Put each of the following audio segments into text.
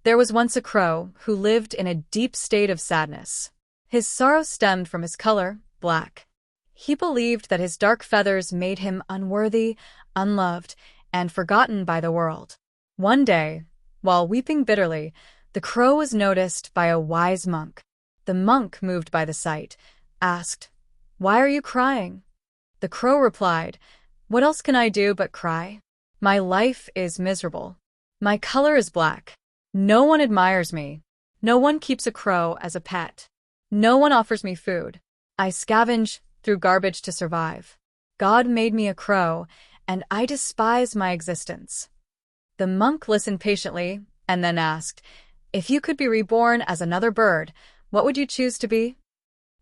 There was once a crow who lived in a deep state of sadness. His sorrow stemmed from his color, black. He believed that his dark feathers made him unworthy, unloved, and forgotten by the world. One day, while weeping bitterly, the crow was noticed by a wise monk. The monk, moved by the sight, asked, "Why are you crying?" The crow replied, "What else can I do but cry? My life is miserable. My color is black. No one admires me. No one keeps a crow as a pet. No one offers me food. I scavenge through garbage to survive. God made me a crow, and I despise my existence." The monk listened patiently and then asked, "If you could be reborn as another bird, what would you choose to be?"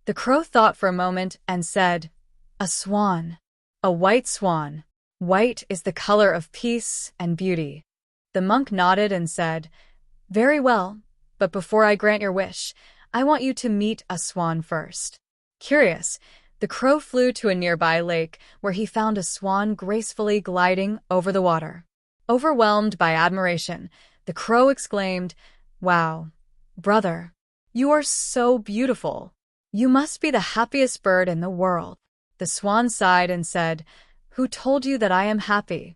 The crow thought for a moment and said, "A swan. A white swan. White is the color of peace and beauty." The monk nodded and said, "Very well, but before I grant your wish, I want you to meet a swan first." Curious, the crow flew to a nearby lake where he found a swan gracefully gliding over the water. Overwhelmed by admiration, the crow exclaimed, "Wow, brother, you are so beautiful. You must be the happiest bird in the world." The swan sighed and said, "Who told you that I am happy?"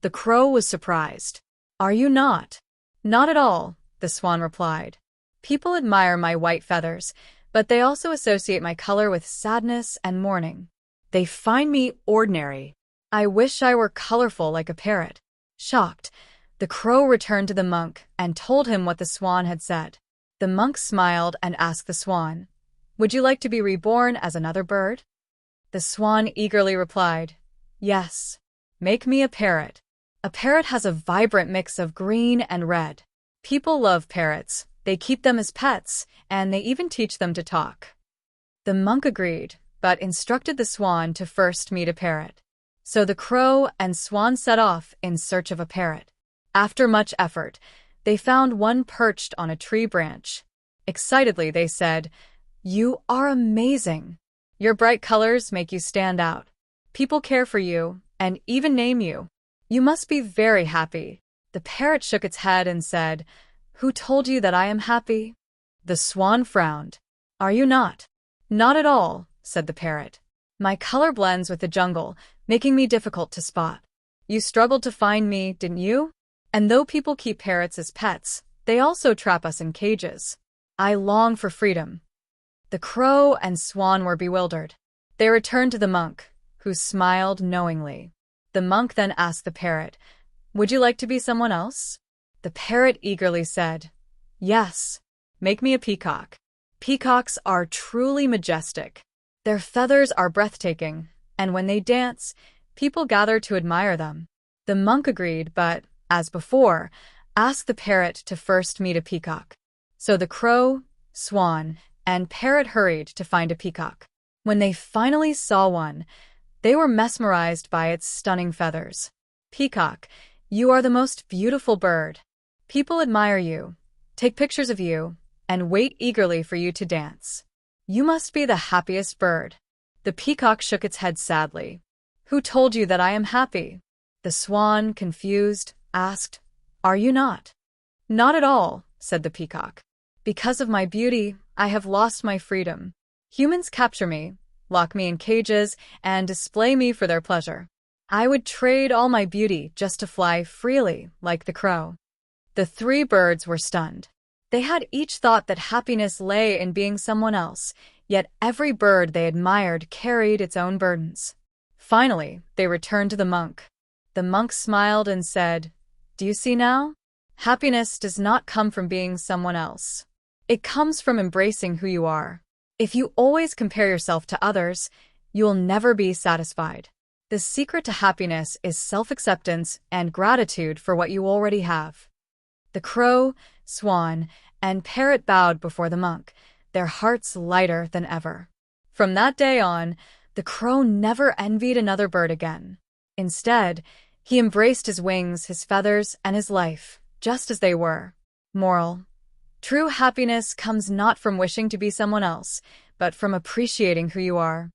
The crow was surprised. "Are you not?" "Not at all," the swan replied. "People admire my white feathers, but they also associate my color with sadness and mourning. They find me ordinary. I wish I were colorful like a parrot." Shocked, the crow returned to the monk and told him what the swan had said. The monk smiled and asked the swan, "Would you like to be reborn as another bird?" The swan eagerly replied, "Yes. Make me a parrot." A parrot has a vibrant mix of green and red. People love parrots. They keep them as pets, and they even teach them to talk. The monk agreed, but instructed the swan to first meet a parrot. So the crow and swan set off in search of a parrot. After much effort, they found one perched on a tree branch. Excitedly, they said, "You are amazing. Your bright colors make you stand out. People care for you and even name you. You must be very happy." The parrot shook its head and said, "Who told you that I am happy?" The swan frowned. "Are you not?" "Not at all," said the parrot. "My color blends with the jungle, making me difficult to spot. You struggled to find me, didn't you? And though people keep parrots as pets, they also trap us in cages. I long for freedom." The crow and swan were bewildered. They returned to the monk, who smiled knowingly. The monk then asked the parrot, "Would you like to be someone else?" The parrot eagerly said, "Yes. Make me a peacock." Peacocks are truly majestic. Their feathers are breathtaking, and when they dance, people gather to admire them. The monk agreed, but, as before, asked the parrot to first meet a peacock. So the crow, swan, and parrot hurried to find a peacock. When they finally saw one, they were mesmerized by its stunning feathers. "Peacock, you are the most beautiful bird. People admire you, take pictures of you, and wait eagerly for you to dance. You must be the happiest bird." The peacock shook its head sadly. "Who told you that I am happy?" The swan, confused, asked, "Are you not?" "Not at all," said the peacock. "Because of my beauty, I have lost my freedom. Humans capture me, lock me in cages, and display me for their pleasure. I would trade all my beauty just to fly freely like the crow." The three birds were stunned. They had each thought that happiness lay in being someone else, yet every bird they admired carried its own burdens. Finally, they returned to the monk. The monk smiled and said, "Do you see now? Happiness does not come from being someone else. It comes from embracing who you are. If you always compare yourself to others, you will never be satisfied. The secret to happiness is self-acceptance and gratitude for what you already have." The crow, swan, and parrot bowed before the monk, their hearts lighter than ever. From that day on, the crow never envied another bird again. Instead, he embraced his wings, his feathers, and his life, just as they were. Moral: true happiness comes not from wishing to be someone else, but from appreciating who you are.